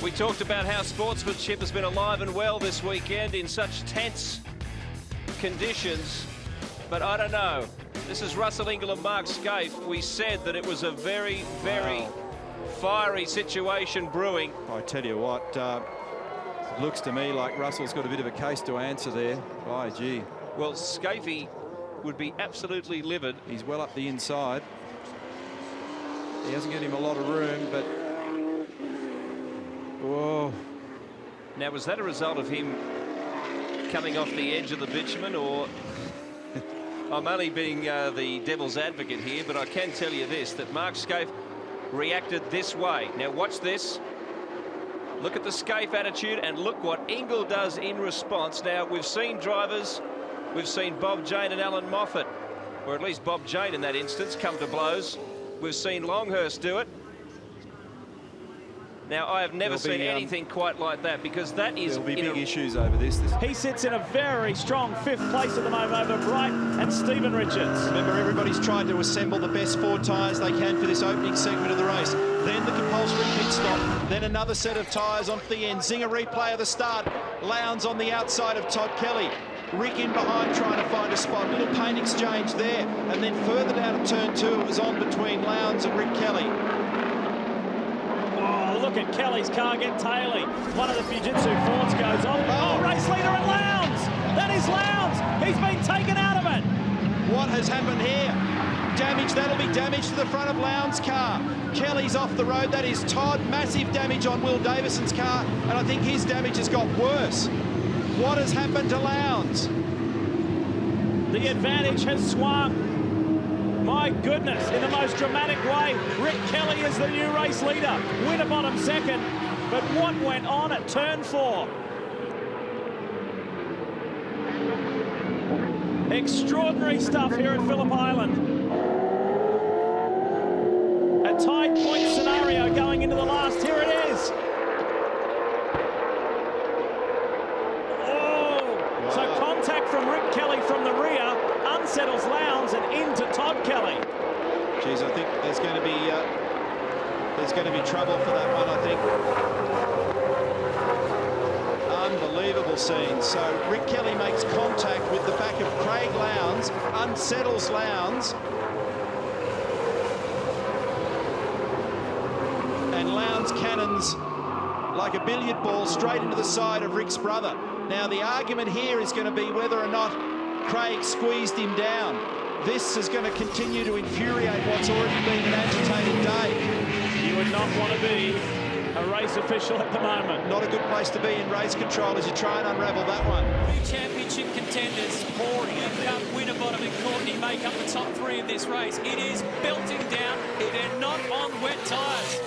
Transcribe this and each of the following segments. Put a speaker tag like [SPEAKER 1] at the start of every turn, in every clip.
[SPEAKER 1] We talked about how sportsmanship has been alive and well this weekend in such tense conditions, but I don't know. This is Russell Ingall and Mark Skaife. We said that it was a very, very fiery situation brewing.
[SPEAKER 2] I tell you what, it looks to me like Russell's got a bit of a case to answer there. By gee.
[SPEAKER 1] Well, Skaife would be absolutely livid.
[SPEAKER 2] He's well up the inside. He hasn't given him a lot of room, but... Whoa.
[SPEAKER 1] Now, was that a result of him coming off the edge of the bitumen, or... I'm only being the devil's advocate here, but I can tell you this, that Mark Skaife reacted this way. Now, watch this. Look at the Skaife attitude, and look what Ingall does in response. Now, we've seen drivers, we've seen Bob Jane and Alan Moffat, or at least Bob Jane in that instance, come to blows. We've seen Longhurst do it. Now, I have never seen anything quite like that, because that is...
[SPEAKER 2] There'll be big issues over this.
[SPEAKER 3] He sits in a very strong 5th place at the moment over Bright and Stephen Richards.
[SPEAKER 4] Remember, everybody's trying to assemble the best 4 tyres they can for this opening segment of the race. Then the compulsory pit stop, then another set of tyres onto the end. Zinger replay of the start. Lowndes on the outside of Todd Kelly. Rick in behind trying to find a spot. Little paint exchange there. And then further down at turn 2, it was on between Lowndes and Rick Kelly.
[SPEAKER 3] Look at Kelly's car get taily. One of the Fujitsu Fords goes off. Oh, race leader at Lowndes. That is Lowndes. He's been taken out of it.
[SPEAKER 4] What has happened here? Damage, that'll be damage to the front of Lowndes' car. Kelly's off the road. That is Todd. Massive damage on Will Davison's car. And I think his damage has got worse. What has happened to Lowndes?
[SPEAKER 3] The advantage has swung. My goodness, in the most dramatic way, Rick Kelly is the new race leader. Winterbottom second, but what went on at turn 4? Extraordinary stuff here at Phillip Island. A tied point scenario going into the last. Here it is. Oh, so contact from Rick Kelly from the rear unsettles Lowndes and into Todd Kelly.
[SPEAKER 4] Geez, I think there's going to be trouble for that one, I think. Unbelievable scene. So Rick Kelly makes contact with the back of Craig Lowndes, unsettles Lowndes. And Lowndes cannons like a billiard ball straight into the side of Rick's brother. Now, the argument here is going to be whether or not Craig squeezed him down. This is going to continue to infuriate what's already been an agitated day.
[SPEAKER 3] You would not want to be a race official at the moment.
[SPEAKER 4] Not a good place to be in race control as you try and unravel that one.
[SPEAKER 5] Championship contenders, Pouring and Cup, Winterbottom and Courtney make up the top 3 of this race. It is belting down. They're not on wet tyres.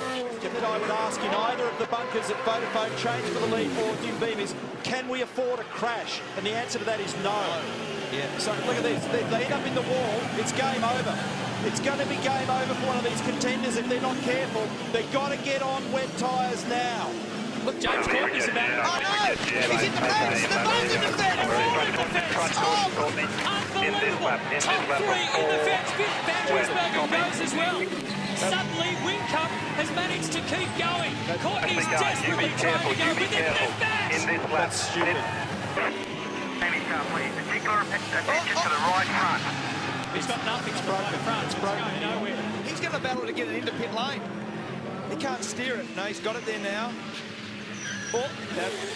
[SPEAKER 4] That I would ask in either of the bunkers at Vodafone Change for the lead or Dim Beam is, can we afford a crash? And the answer to that is no. Yeah. So look at this. They end up in the wall. It's game over. It's going to be game over for one of these contenders if they're not careful. They've got to get on wet tyres now.
[SPEAKER 5] Look, James Courtney's about it.
[SPEAKER 6] Oh no! He's in the fence! The boat's in the fence!
[SPEAKER 5] They're all in the fence! Oh, unbelievable! Top 3 in the fence. Van Gisbergen goes as well. Suddenly, Whincup has managed to keep going. Courtney's desperately trying to go within the fence.
[SPEAKER 4] That's stupid.
[SPEAKER 6] Particular attention to the right front.
[SPEAKER 5] He's got nothing on the right front. It's going nowhere.
[SPEAKER 7] He's going to battle to get it into pit lane. He can't steer it. No, he's got it there now.
[SPEAKER 4] Well,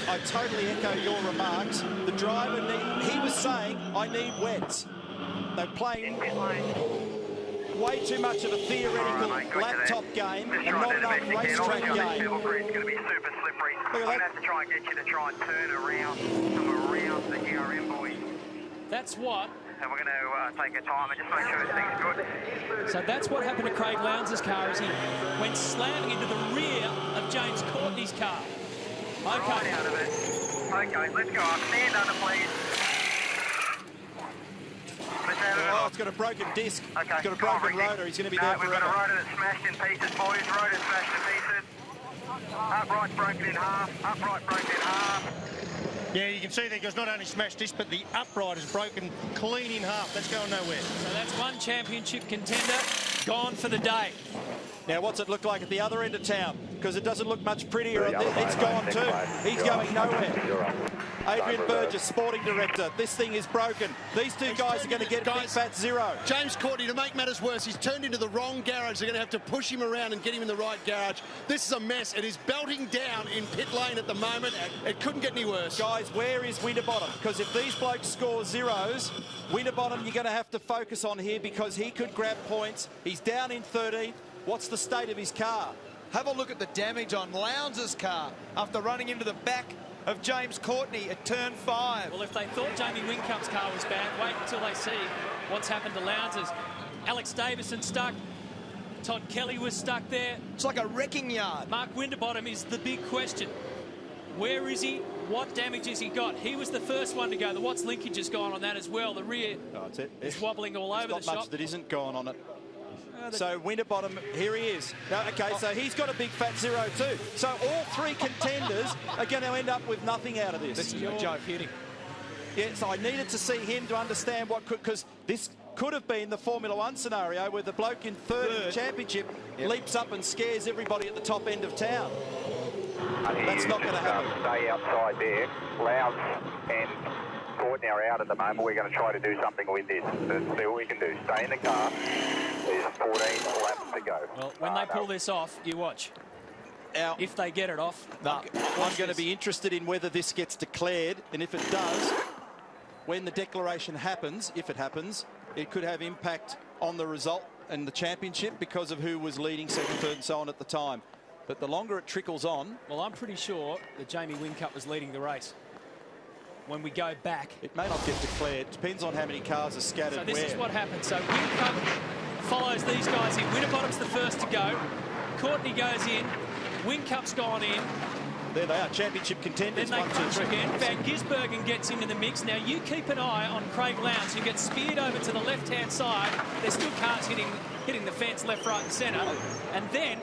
[SPEAKER 4] I totally echo your remarks. The driver, he was saying, I need wets. They're playing way too much of a theoretical laptop game and not enough racetrack game.
[SPEAKER 6] It's going to be super slippery. I'm going to have to try and get you to try and turn around from around the GRM boys.
[SPEAKER 5] That's what.
[SPEAKER 6] And we're going to take our time and just make sure everything's good.
[SPEAKER 5] So that's what happened to Craig Lowndes' car as he went slamming into the rear of James Courtney's car. Okay.
[SPEAKER 6] Right out of it. Okay, let's go up. Stand under, please.
[SPEAKER 4] Oh, it's got a broken disc.
[SPEAKER 6] Okay,
[SPEAKER 4] it's got a broken rotor. He's going to be there forever.
[SPEAKER 6] We've got a rotor that's smashed in pieces, boys. Rotor smashed in pieces. Upright's broken in half. Upright broken in half.
[SPEAKER 8] Yeah, you can see there goes not only smashed disc, but the upright is broken clean in half. That's going nowhere.
[SPEAKER 5] So that's one championship contender gone for the day.
[SPEAKER 4] Now, what's it look like at the other end of town?
[SPEAKER 2] because it doesn't look much prettier. It's gone too. He's going nowhere. Adrian Burgess, sporting director. This thing is broken. These two guys are going to get a big fat zero.
[SPEAKER 8] James Courtney, to make matters worse, he's turned into the wrong garage. They're going to have to push him around and get him in the right garage. This is a mess. It is belting down in pit lane at the moment. It couldn't get any worse.
[SPEAKER 2] Guys, where is Winterbottom? Because if these blokes score zeros, Winterbottom you're going to have to focus on here because he could grab points. He's down in 13th. What's the state of his car?
[SPEAKER 7] Have a look at the damage on Lowndes' car after running into the back of James Courtney at turn 5.
[SPEAKER 3] Well, if they thought Jamie Wincump's car was bad, wait until they see what's happened to Lowndes'. Alex Davison stuck. Todd Kelly was stuck there.
[SPEAKER 7] It's like a wrecking yard.
[SPEAKER 3] Mark Winterbottom is the big question. Where is he? What damage has he got? He was the first one to go. The Watts linkage has gone on that as well. The rear is wobbling all over the shop.
[SPEAKER 2] Not much that isn't gone on it. So Winterbottom, here he is. Now, okay, so he's got a big fat zero too. So all three contenders are going to end up with nothing out of this.
[SPEAKER 3] This is a joke hitting.
[SPEAKER 2] Yes, I needed to see him to understand what could, because this could have been the Formula One scenario where the bloke in third in the championship leaps up and scares everybody at the top end of town. That's not going to happen.
[SPEAKER 6] Stay outside there. Lowndes and Courtney are out at the moment. We're going to try to do something with this. Let's see what we can do. Stay in the car. There's 14 laps to go.
[SPEAKER 3] Well, when they pull this off, you watch.
[SPEAKER 2] Now,
[SPEAKER 3] if they get it off,
[SPEAKER 2] I'm going to be interested in whether this gets declared, and if it does, when the declaration happens, if it happens, it could have impact on the result and the championship because of who was leading second, third and so on at the time. But the longer it trickles on...
[SPEAKER 3] Well, I'm pretty sure that Jamie Whincup was leading the race. When we go back...
[SPEAKER 2] It may not get declared. Depends on how many cars are scattered
[SPEAKER 3] So this is what happens. So Whincup follows these guys in. Winterbottom's the first to go. Courtney goes in. Whincup's gone in.
[SPEAKER 2] There they are, championship contenders.
[SPEAKER 3] Then they crunch again. Van Gisbergen gets into the mix. Now you keep an eye on Craig Lowndes, who gets speared over to the left-hand side. There's still cars hitting the fence left, right and centre. And then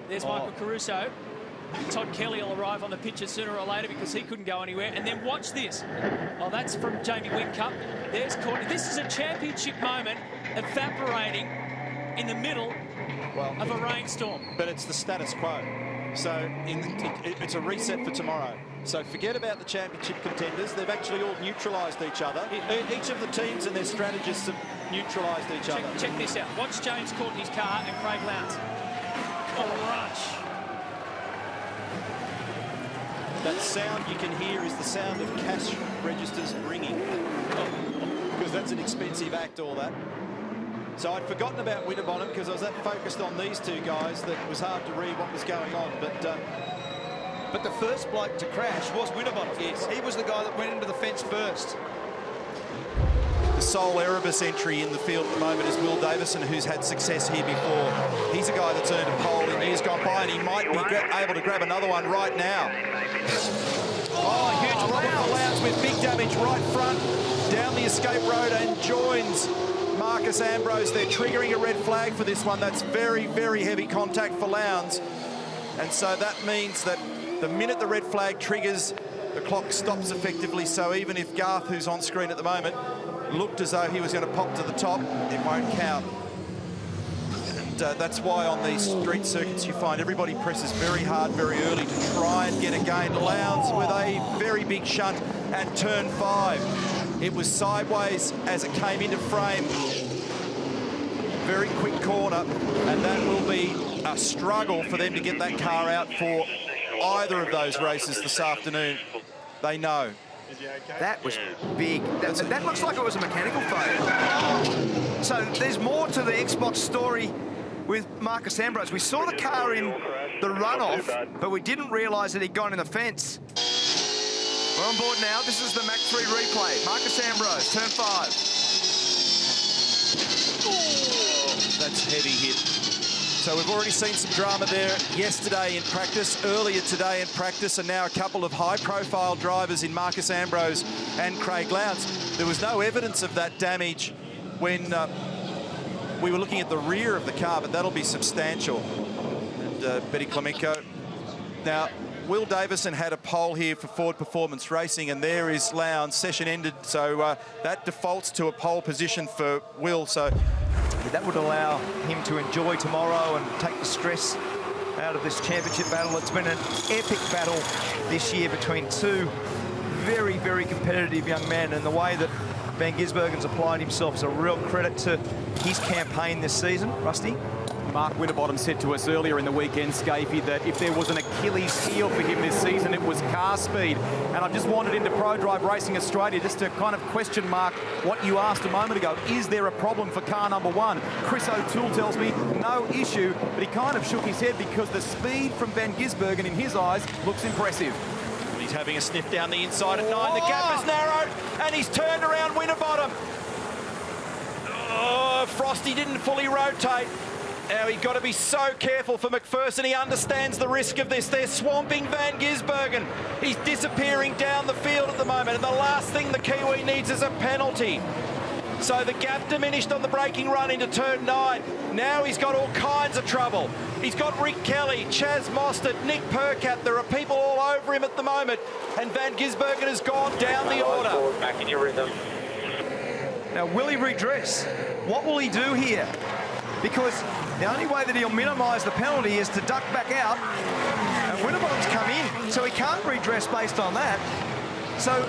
[SPEAKER 3] there's Michael Caruso. Todd Kelly will arrive on the picture sooner or later because he couldn't go anywhere. And then watch this. Oh, that's from Jamie Whincup. There's Courtney. This is a championship moment evaporating in the middle of a rainstorm.
[SPEAKER 2] But it's the status quo. So it's a reset for tomorrow. So forget about the championship contenders. They've actually all neutralised each other. Each of the teams and their strategists have neutralised each other.
[SPEAKER 3] Check this out. Watch James Courtney's car and Craig Lowndes. Rush.
[SPEAKER 2] That sound you can hear is the sound of cash registers ringing. Because that's an expensive act, all that. So I'd forgotten about Winterbottom because I was that focused on these two guys that it was hard to read what was going on.
[SPEAKER 7] But the first bloke to crash was Winterbottom.
[SPEAKER 2] Yes.
[SPEAKER 7] He was the guy that went into the fence first.
[SPEAKER 4] The sole Erebus entry in the field at the moment is Will Davison, who's had success here before. He's a guy that's earned a pole in years gone by, and he might be able to grab another one right now. Oh, huge problem for Lowndes with big damage right front, down the escape road and joins Marcus Ambrose. They're triggering a red flag for this one. That's very, very heavy contact for Lowndes. And so that means that the minute the red flag triggers, the clock stops effectively. So even if Garth, who's on screen at the moment, looked as though he was going to pop to the top, it won't count. And that's why on these street circuits you find everybody presses very hard, very early to try and get a gain. Lowndes with a very big shunt at turn 5. It was sideways as it came into frame. Very quick corner, and that will be a struggle for them to get that car out for either of those races this afternoon. They know.
[SPEAKER 9] That was big. That looks like it was a mechanical failure. So there's more to the Xbox story with Marcus Ambrose. We saw the car in the runoff, but we didn't realise that he'd gone in the fence. We're on board now. This is the Mach 3 replay. Marcus Ambrose, turn 5.
[SPEAKER 4] That's a heavy hit. So we've already seen some drama there yesterday in practice, earlier today in practice, and now a couple of high-profile drivers in Marcus Ambrose and Craig Lowndes. There was no evidence of that damage when we were looking at the rear of the car, but that'll be substantial. And Betty Clemenco. Now, Will Davison had a pole here for Ford Performance Racing, and there is Lowndes. Session ended, so that defaults to a pole position for Will. So
[SPEAKER 9] that would allow him to enjoy tomorrow and take the stress out of this championship battle. It's been an epic battle this year between two very, very competitive young men, and the way that Van Gisbergen's applied himself is a real credit to his campaign this season. Rusty?
[SPEAKER 10] Mark Winterbottom said to us earlier in the weekend, Scapey, that if there was an Achilles heel for him this season, it was car speed. And I've just wandered into Pro Drive Racing Australia just to kind of question mark what you asked a moment ago. Is there a problem for car number one? Chris O'Toole tells me no issue, but he kind of shook his head because the speed from Van Gisbergen in his eyes looks impressive.
[SPEAKER 4] He's having a sniff down the inside at 9. The gap is narrowed, and he's turned around Winterbottom. Oh, Frosty didn't fully rotate. Now, he's got to be so careful for McPherson. He understands the risk of this. They're swamping Van Gisbergen. He's disappearing down the field at the moment, and the last thing the Kiwi needs is a penalty. So the gap diminished on the braking run into turn 9. Now he's got all kinds of trouble. He's got Rick Kelly, Chaz Mostert, Nick Percat. There are people all over him at the moment, and Van Gisbergen has gone down the order.
[SPEAKER 5] Back in your rhythm.
[SPEAKER 9] Now, will he redress? What will he do here? Because the only way that he'll minimise the penalty is to duck back out, and Winterbottom's come in, so he can't redress based on that. So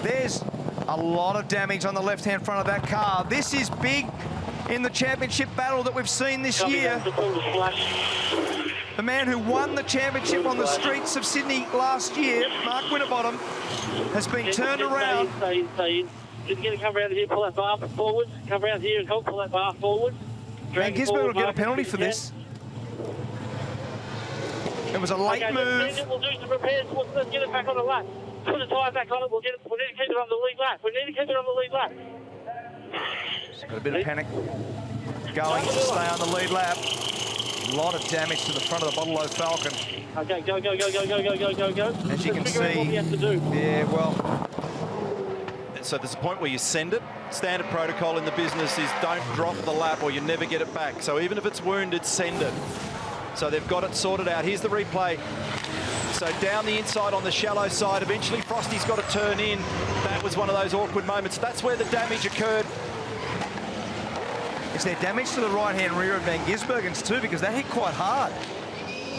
[SPEAKER 9] there's a lot of damage on the left-hand front of that car. This is big in the championship battle that we've seen this year. The man who won the championship on the streets of Sydney last year, Mark Winterbottom, has been turned around.
[SPEAKER 5] Just get to come around here, pull that bar forward, come around here and help pull that bar forward.
[SPEAKER 9] Van Gisbergen will get a penalty for this. It was a late move.
[SPEAKER 5] We'll do some repairs. Let's get it back on the lap. Put the tyre back on it. We need to keep it on the lead lap. We need to keep it on the lead lap.
[SPEAKER 9] Got a bit of panic going to stay on the lead lap. A lot of damage to the front of the Bottle Falcon.
[SPEAKER 5] Okay, go, go, go, go, go, go, go, go, go.
[SPEAKER 9] As you can see,
[SPEAKER 5] what we have to do.
[SPEAKER 9] Yeah, well.
[SPEAKER 4] So there's a point where you send it. Standard protocol in the business is don't drop the lap or you never get it back. So even if it's wounded, send it. So they've got it sorted out. Here's the replay. So down the inside on the shallow side, eventually Frosty's got to turn in. That was one of those awkward moments. That's where the damage occurred.
[SPEAKER 9] Is there damage to the right-hand rear of Van Gisbergen's too? Because that hit quite hard.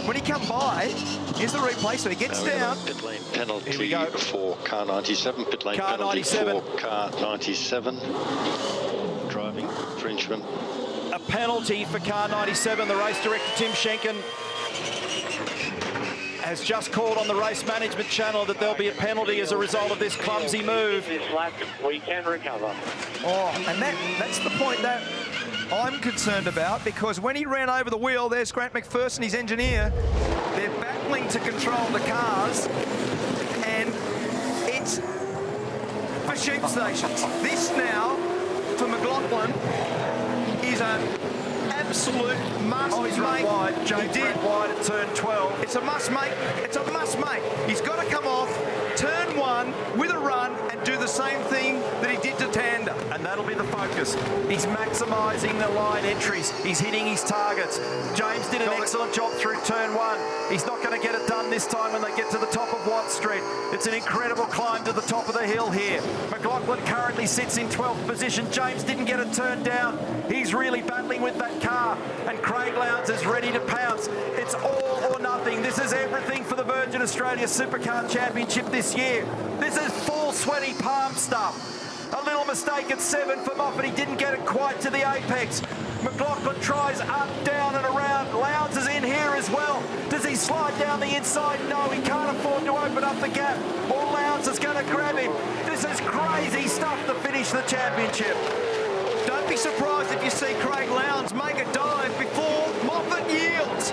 [SPEAKER 9] When he come by, here's the replay, so he gets down.
[SPEAKER 11] Pit lane penalty
[SPEAKER 4] Here we go.
[SPEAKER 11] for car 97. Pit lane
[SPEAKER 4] car
[SPEAKER 11] penalty
[SPEAKER 4] 97.
[SPEAKER 11] for car 97. Driving infringement.
[SPEAKER 4] A penalty for car 97. The race director, Tim Schenken, has just called on the race management channel that there'll be a penalty as a result of this clumsy move.
[SPEAKER 5] This lap, we can recover.
[SPEAKER 9] Oh, and that's the point that I'm concerned about, because when he ran over the wheel, there's Grant McPherson, his engineer. They're battling to control the cars, and it's for sheep stations. This now, for McLaughlin, is an absolute must make.
[SPEAKER 4] Wide. James went wide at turn 12.
[SPEAKER 9] It's a must make. It's a must make. He's got to come off turn 1 with a run and do the same thing that he did to Tander.
[SPEAKER 4] And that'll be the focus. He's maximising the line entries. He's hitting his targets. James did an excellent job through turn 1. He's not going to get it done this time when they get to the top of Watt Street. It's an incredible climb to the top of the hill here. McLaughlin currently sits in 12th position. James didn't get it turned down. He's really battling with that car. And Craig Lowndes is ready to pounce. It's all or nothing. This is everything for the Virgin Australia Supercar Championship this year. This is full sweaty palm stuff. A little mistake at 7 for Moffat. He didn't get it quite to the apex. McLaughlin tries up, down and around. Lowndes is in here as well. Does he slide down the inside? No, he can't afford to open up the gap. Or Lowndes is going to grab him. This is crazy stuff to finish the championship.
[SPEAKER 9] Don't be surprised if you see Craig Lowndes make a dive before Moffat yields.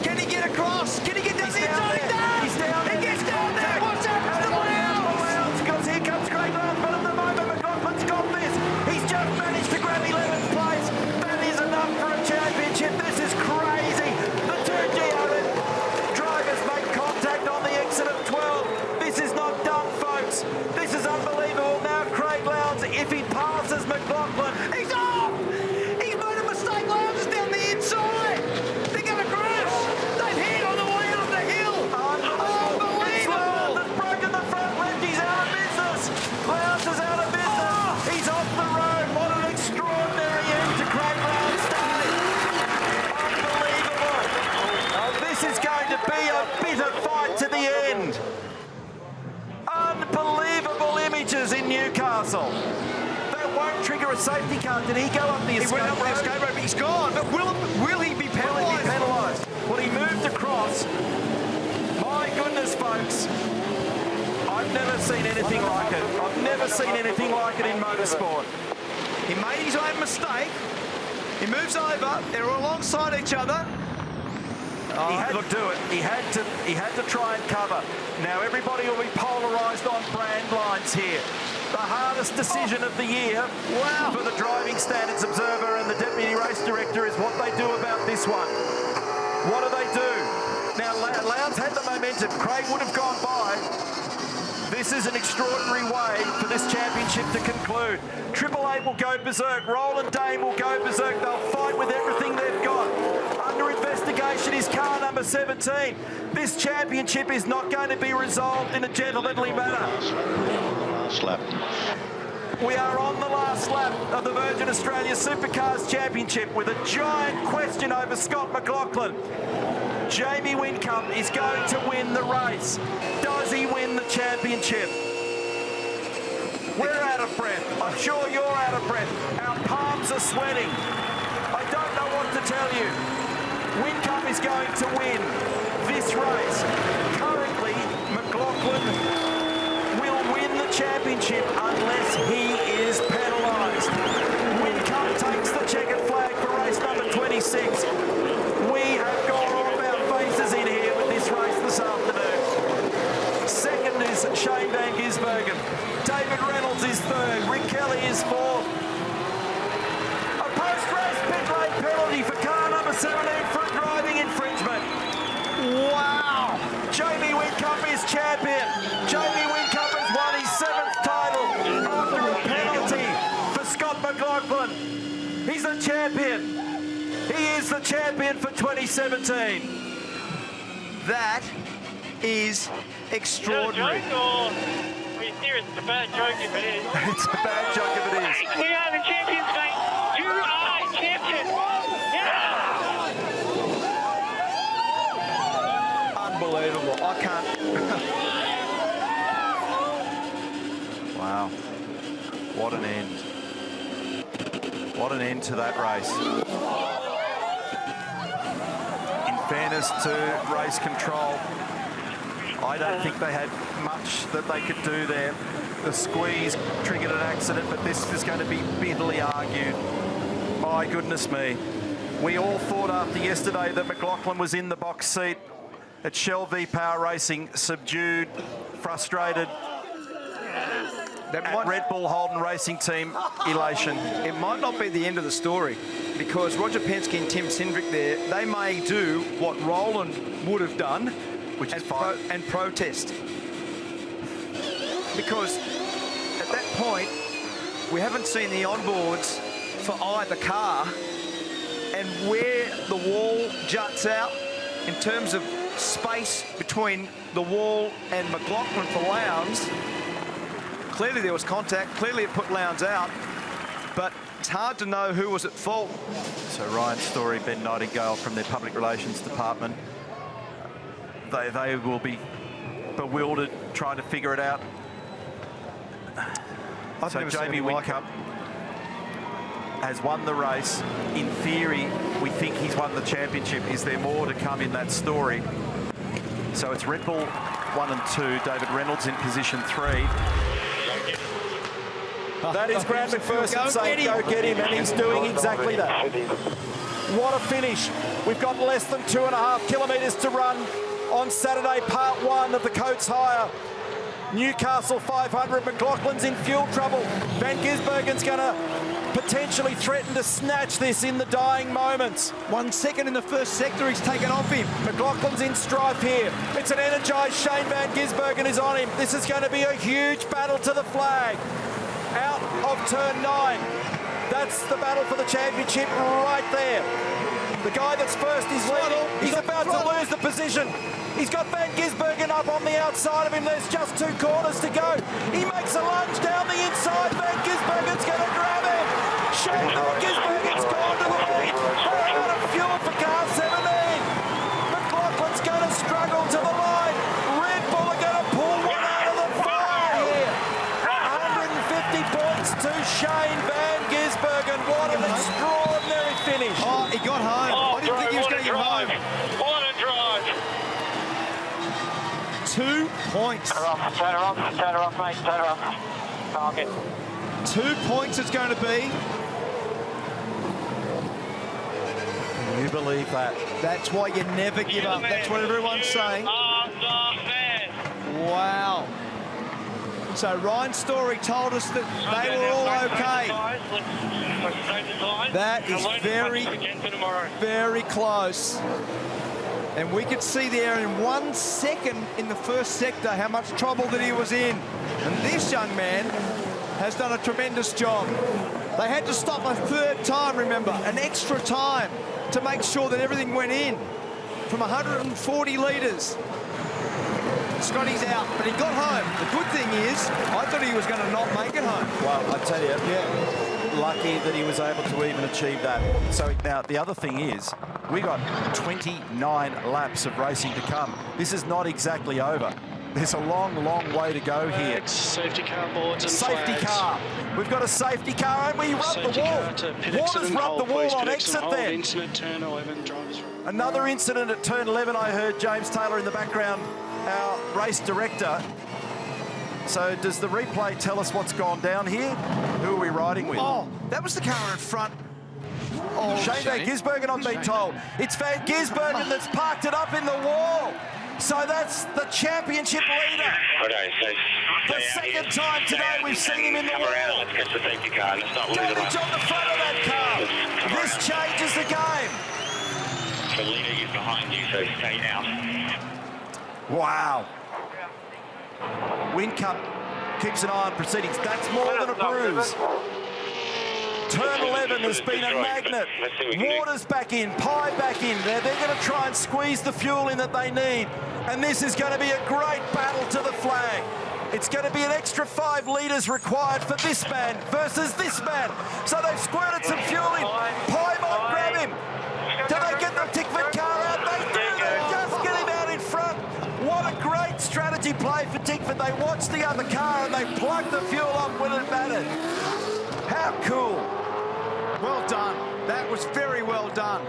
[SPEAKER 9] Can he get across? Can he get down the inside?
[SPEAKER 4] He's down there.
[SPEAKER 9] He gets down there. What's happened to Lowndes?
[SPEAKER 4] Because here comes Craig Lowndes, but at the moment McLaughlin's got this. He's just managed to grab 11th place. That is enough for a championship. This is crazy. The two G-Owen drivers make contact on the exit of 12. This is not done, folks. This is unbelievable. Now Craig Lowndes, if he passes McLaughlin,
[SPEAKER 9] He's off! He's made a mistake. Lowndes is down the inside. They're going to crash. They've hit on the way up the hill. Unbelievable.
[SPEAKER 4] Lowndes has broken the front left. He's out of business. Lowndes is out of business. He's off the road. What an extraordinary
[SPEAKER 10] be a bitter fight to the end. Unbelievable images in Newcastle. That won't trigger a safety car. Did he go up the escape rope?
[SPEAKER 9] He went up the escape rope. He's gone. But will he be penalised?
[SPEAKER 10] Well, he moved across. My goodness, folks. I've never seen anything like it. I've never seen anything like it in motorsport.
[SPEAKER 9] He made his own mistake. He moves over. They're alongside each other.
[SPEAKER 10] He had to try and cover. Now everybody will be polarised on brand lines here. The hardest decision of the year for the Driving Standards Observer and the Deputy Race Director is what they do about this one. What do they do? Now Lowndes had the momentum. Craig would have gone by. This is an extraordinary way for this championship to conclude. Triple Eight will go berserk. Roland Dane will go berserk. They'll fight with everything they've got. Under investigation is car number 17. This championship is not going to be resolved in a gentlemanly manner.
[SPEAKER 11] Last lap.
[SPEAKER 10] We are on the last lap of the Virgin Australia Supercars Championship with a giant question over Scott McLaughlin. Jamie Whincup is going to win the race. Does he win the championship? We're out of breath. I'm sure you're out of breath. Our palms are sweating. I don't know what to tell you. Whincup is going to win this race. Currently, McLaughlin will win the championship unless he is penalised. Whincup takes the checkered flag for race number 26. We have gone all about faces in here with this race this afternoon. Second is Shane Van Gisbergen. David Reynolds is third. Rick Kelly is fourth. A post-race pit lane penalty for car number 17 for a driving infringement. Wow! Jamie Whincup is champion. Jamie Whincup has won his 7th title after a penalty for Scott McLaughlin. He's the champion. He is the champion for 2017.
[SPEAKER 9] That is extraordinary.
[SPEAKER 5] Is it a joke or are you serious? It's a bad joke if it is.
[SPEAKER 10] It's a bad joke if it is.
[SPEAKER 5] We are the champions, mate. You are champion. Yeah.
[SPEAKER 9] Unbelievable. I can't.
[SPEAKER 10] Wow. What an end. What an end to that race. In fairness to race control, I don't think they had much that they could do there. The squeeze triggered an accident, but this is going to be bitterly argued. My goodness me. We all thought after yesterday that McLaughlin was in the box seat at Shell V-Power Racing, subdued, frustrated. At Red Bull Holden Racing Team, elation.
[SPEAKER 9] It might not be the end of the story, because Roger Penske and Tim Cindric there, they may do what Roland would have done, which is and protest. Because at that point, we haven't seen the onboards for either car, and where the wall juts out in terms of space between the wall and McLaughlin for Lowndes, clearly there was contact, clearly it put Lowndes out, but it's hard to know who was at fault.
[SPEAKER 10] So Ryan Story, Ben Nightingale from their public relations department, they will be bewildered trying to figure it out. So Jamie Whincup has won the race. In theory, we think he's won the championship. Is there more to come in that story? So it's Red Bull 1 and 2, David Reynolds in position 3. That is Grant McPherson saying, go get him, and he's doing exactly that. What a finish. We've got less than 2.5 kilometres to run on Saturday, part 1 of the Coates Hire Newcastle 500. McLaughlin's in fuel trouble. Van Gisbergen's going to potentially threaten to snatch this in the dying moments.
[SPEAKER 7] 1 second in the first sector, he's taken off him.
[SPEAKER 10] McLaughlin's in strife here. It's an energised Shane Van Gisbergen is on him. This is going to be a huge battle to the flag. Out of turn 9. That's the battle for the championship right there. The guy that's first is leading. He's about to lose the position. He's got Van Gisbergen up on the outside of him. There's just 2 corners to go. He makes a lunge down the inside. Van Gisbergen's going to grab him. Shane Van Gisbergen's gone to the lead. They're out of fuel for car 17. McLaughlin's
[SPEAKER 2] going to struggle to the line. Red Bull are going to pull one out of the fire here. 150 points to Shane Van Gisbergen. What an extraordinary finish.
[SPEAKER 7] Oh, he got home. I didn't think he was going to get home.
[SPEAKER 5] What a drive.
[SPEAKER 7] 2 points.
[SPEAKER 5] Turn her off, mate, turn her off. Target.
[SPEAKER 7] 2 points it's going to be.
[SPEAKER 2] Can you believe that?
[SPEAKER 7] That's why you never give up. That's what everyone's saying. Wow. So Ryan's story told us that they were all okay. That is very, very close. And we could see there in 1 second in the first sector how much trouble that he was in. And this young man has done a tremendous job. They had to stop a third time, remember, an extra time to make sure that everything went in from 140 litres. Scotty's out, but he got home. The good thing is, I thought he was going to not make it home.
[SPEAKER 2] Well, I tell you, lucky that he was able to even achieve that. So now the other thing is, we got 29 laps of racing to come. This is not exactly over. There's a long, long way to go here.
[SPEAKER 12] Safety car boards and
[SPEAKER 2] safety car. We've got a safety car, and we rubbed the wall. Waters rubbed the wall on exit then.
[SPEAKER 12] Incident, turn 11, drivers.
[SPEAKER 2] Another incident at turn 11. I heard James Taylor in the background, our race director. So does the replay tell us what's gone down here? Who are we riding with?
[SPEAKER 9] Oh, that was the car in front. Oh,
[SPEAKER 2] Shane Van Gisbergen, I've been told. It's Van Gisbergen that's parked it up in the wall. So that's the championship leader.
[SPEAKER 5] Okay, so
[SPEAKER 2] the second time today we've seen him in the wall.
[SPEAKER 5] Let's catch the safety car and let's not lose
[SPEAKER 2] Damage on the front of that car. This changes the game.
[SPEAKER 5] The leader is behind you, so stay now.
[SPEAKER 2] Wow. Whincup keeps an eye on proceedings. That's more than a bruise. Turn 11 has been a magnet. Waters back in, Pie back in. They're going to try and squeeze the fuel in that they need. And this is going to be a great battle to the flag. It's going to be an extra 5 litres required for this man versus this man. So they've squirted some fuel in. Pie might grab him. Do they get the Tickford car out? They do. They just get him out in front. What a great strategy play for Tickford. They watched the other car and they plugged the fuel up when it mattered. How cool.
[SPEAKER 9] Well done. That was very well done.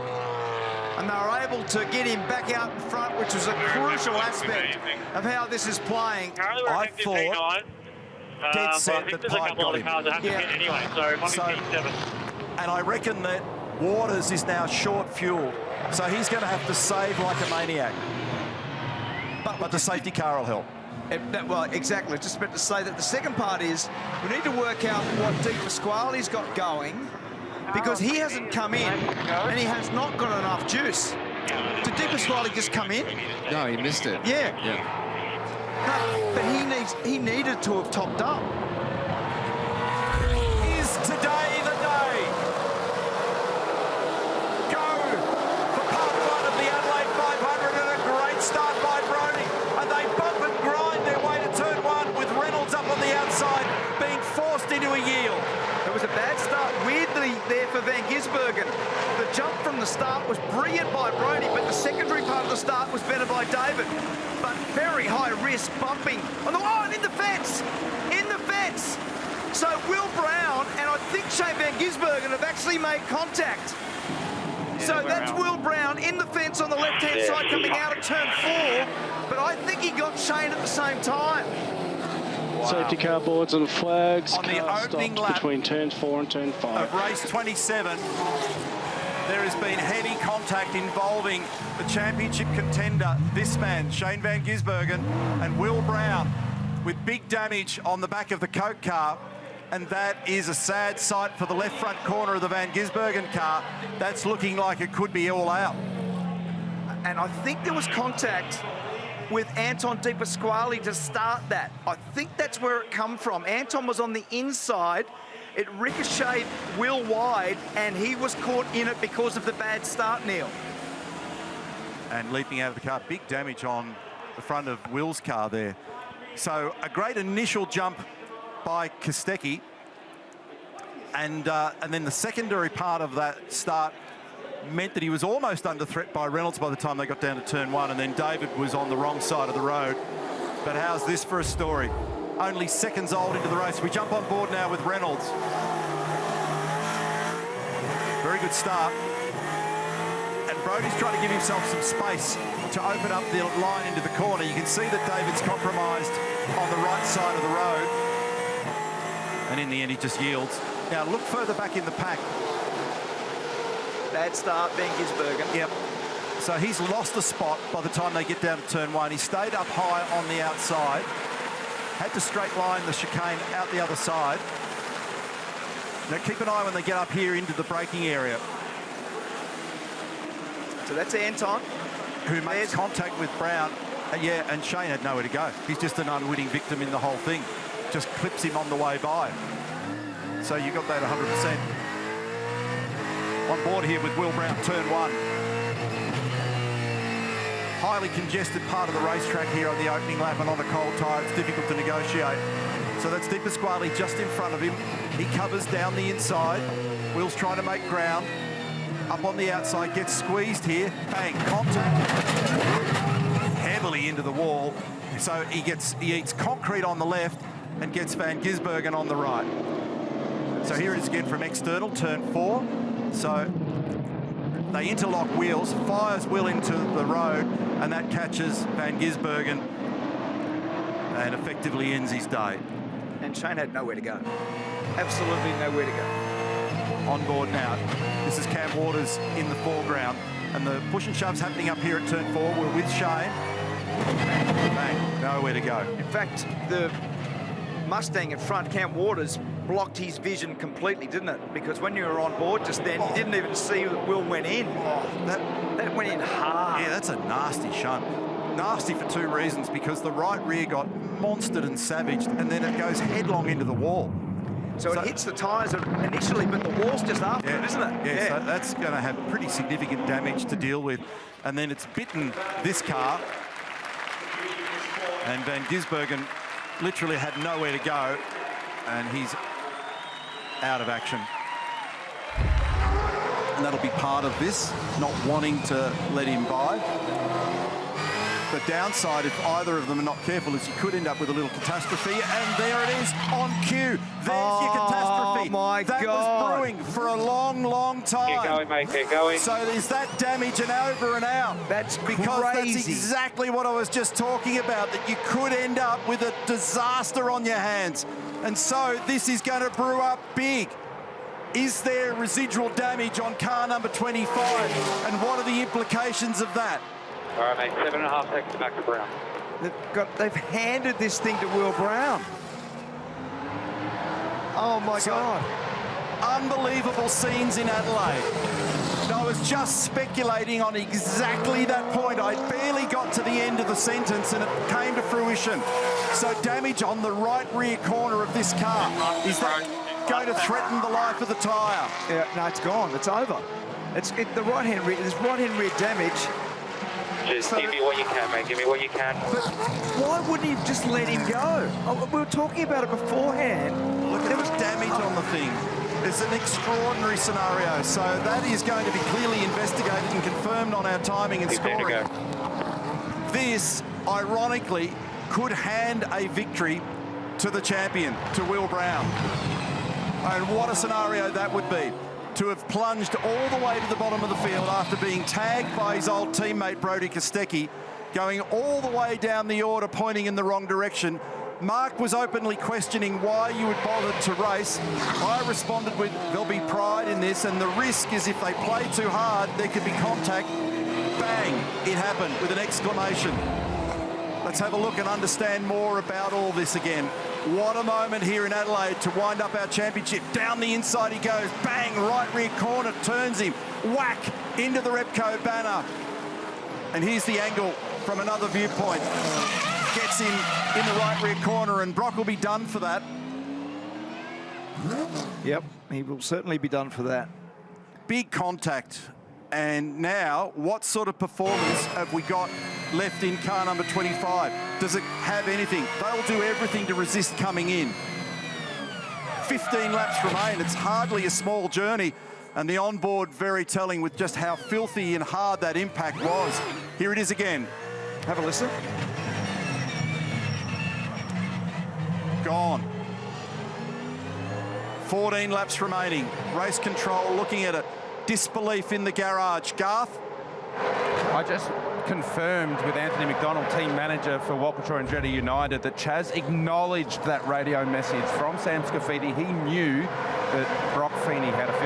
[SPEAKER 9] And they were able to get him back out in front, which was a crucial aspect of how this is playing.
[SPEAKER 2] I thought dead set that Pie got him. And I reckon that Waters is now short fuel, so he's going to have to save like a maniac. But the safety car will help.
[SPEAKER 9] Well, exactly. Just about to say that the second part is we need to work out what Di Pasquale's got going, because he hasn't come in and he has not got enough juice. Did Di Pasquale just come in?
[SPEAKER 13] No, he missed it.
[SPEAKER 9] Yeah. No, but he needed to have topped up.
[SPEAKER 2] Is today the day? Go for part 1 of the Adelaide 500 and a great start by Brody. And they bump and grind their way to turn 1 with Reynolds up on the outside being forced into a yield.
[SPEAKER 9] It was a bad start, weirdly, there for Van Gisbergen. The jump from the start was brilliant by Brody, but the secondary part of the start was better by David. But very high risk bumping. And in the fence! In the fence! So Will Brown and I think Shane Van Gisbergen have actually made contact. So that's Will Brown in the fence on the left-hand side coming out of turn 4. But I think he got Shane at the same time.
[SPEAKER 12] Wow. Safety car boards and flags.
[SPEAKER 2] On the opening lap
[SPEAKER 12] between turns 4 and turn 5.
[SPEAKER 2] Of race 27, there has been heavy contact involving the championship contender, this man, Shane Van Gisbergen, and Will Brown, with big damage on the back of the Coke car. And that is a sad sight for the left front corner of the Van Gisbergen car. That's looking like it could be all out.
[SPEAKER 9] And I think there was contact with Anton Di Pasquale to start that. I think that's where it come from. Anton was on the inside. It ricocheted Will wide, and he was caught in it because of the bad start, Neil.
[SPEAKER 2] And leaping out of the car, big damage on the front of Will's car there. So a great initial jump by Kostecki. And then the secondary part of that start
[SPEAKER 10] meant that he was almost under threat by Reynolds by the time they got down to turn 1, and then David was on the wrong side of the road. But how's this for a story? Only seconds old into the race. We jump on board now with Reynolds. Very good start. And Brodie's trying to give himself some space to open up the line into the corner. You can see that David's compromised on the right side of the road. And in the end, he just yields. Now, look further back in the pack.
[SPEAKER 9] Bad start, being Gisbergen.
[SPEAKER 10] Yep. So he's lost a spot by the time they get down to turn 1. He stayed up high on the outside. Had to straight line the chicane out the other side. Now, keep an eye when they get up here into the braking area.
[SPEAKER 9] So that's Anton,
[SPEAKER 10] who makes contact with Brown. Yeah, and Shane had nowhere to go. He's just an unwitting victim in the whole thing. Just clips him on the way by. So you got that 100%. On board here with Will Brown, turn 1. Highly congested part of the racetrack here on the opening lap, and on a cold tyre, it's difficult to negotiate. So that's Di Pasquale just in front of him. He covers down the inside. Will's trying to make ground. Up on the outside, gets squeezed here. Bang, contact. Heavily into the wall. So he eats concrete on the left and gets Van Gisbergen on the right. So here it is again from external, turn 4. So they interlock wheels, fires Will into the road, and that catches Van Gisbergen and effectively ends his day.
[SPEAKER 9] And Shane had nowhere to go. Absolutely nowhere to go.
[SPEAKER 10] On board now. This is Cam Waters in the foreground, and the push and shove's happening up here at turn 4. We're with Shane. Bang, nowhere to go.
[SPEAKER 9] In fact, the Mustang in front, Cam Waters, blocked his vision completely, didn't it? Because when you were on board just then, you didn't even see that Will went in. That went in hard.
[SPEAKER 10] Yeah, that's a nasty shunt. Nasty for 2 reasons, because the right rear got monstered and savaged, and then it goes headlong into the wall.
[SPEAKER 9] So it hits the tyres initially, but the wall's just after it, isn't it?
[SPEAKER 10] Yeah, so that's going to have pretty significant damage to deal with. And then it's bitten this car. And Van Gisbergen literally had nowhere to go, and he's out of action. And that'll be part of this, not wanting to let him by. The downside, if either of them are not careful, is you could end up with a little catastrophe. And there it is, on cue. There's your catastrophe.
[SPEAKER 9] Oh, my God.
[SPEAKER 10] That was brewing for a long, long time.
[SPEAKER 5] Get going, mate, get going.
[SPEAKER 10] So is that damage and over and out?
[SPEAKER 9] That's
[SPEAKER 10] because
[SPEAKER 9] crazy.
[SPEAKER 10] That's exactly what I was just talking about, that you could end up with a disaster on your hands. And so this is going to brew up big. Is there residual damage on car number 25? And what are the implications of that?
[SPEAKER 5] All right, mate, 7.5 seconds back to Brown.
[SPEAKER 9] They've handed this thing to Will Brown. Oh, my God.
[SPEAKER 10] Unbelievable scenes in Adelaide. I was just speculating on exactly that point. I barely got to the end of the sentence and it came to fruition. So damage on the right rear corner of this car. Is that going to threaten the life of the tyre?
[SPEAKER 9] Yeah, no, it's gone. It's over. The right-hand rear, there's right-hand rear damage.
[SPEAKER 5] Just give me what you can, mate. Give me what you can.
[SPEAKER 9] But why wouldn't he just let him go? Oh, we were talking about it beforehand.
[SPEAKER 10] Look, there was damage on the thing. It's an extraordinary scenario. So that is going to be clearly investigated and confirmed on our timing and scoring. This, ironically, could hand a victory to the champion, to Will Brown. And what a scenario that would be. To have plunged all the way to the bottom of the field after being tagged by his old teammate Brodie Kostecki, going all the way down the order, pointing in the wrong direction. Mark was openly questioning why you would bother to race. I responded with, there'll be pride in this, and the risk is if they play too hard, there could be contact. Bang, it happened with an exclamation. Let's have a look and understand more about all this again. What a moment here in Adelaide to wind up our championship. Down the inside he goes, bang, right rear corner, turns him, whack, into the Repco banner. And here's the angle from another viewpoint. Gets him in the right rear corner, and Brock will be done for that.
[SPEAKER 9] Yep, he will certainly be done for that.
[SPEAKER 10] Big contact. And now, what sort of performance have we got left in car number 25? Does it have anything? They'll do everything to resist coming in. 15 laps remain. It's hardly a small journey. And the onboard very telling with just how filthy and hard that impact was. Here it is again. Have a listen. Gone. 14 laps remaining. Race control looking at it. Disbelief in the garage. Garth?
[SPEAKER 13] I just confirmed with Anthony McDonald, team manager for Walkinshaw and Jeddah United, that Chaz acknowledged that radio message from Sam Scafidi. He knew that Brock Feeney had a